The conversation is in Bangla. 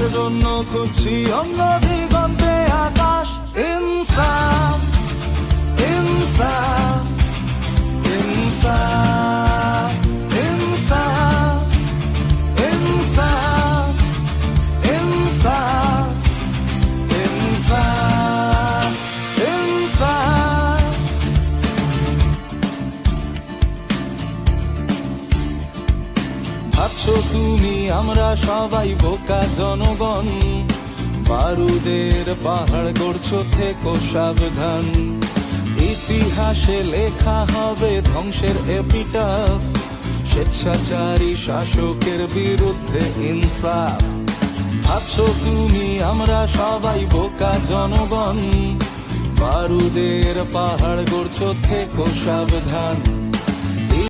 সবার জন্য খুঁজছি অন্য দিগন্তে আকাশ। ইনসাফ ইনসাফ ইনসাফ ইনসাফ ইনসাফ ইনসাফ ইনসাফ ইনসাফ। ভাবছো তুমি আমরা সবাই বোকা জনগণ, বারুদের পাহাড় গড়ছো থেকো সাবধান। ইতিহাসে লেখা হবে ধ্বংসের এপিটাফ, স্বেচ্ছাচারী শাসকের বিরুদ্ধে ইনসাফ। ভাবছো তুমি আমরা সবাই বোকা জনগণ, বারুদের পাহাড় গড়ছো থেকো সাবধান।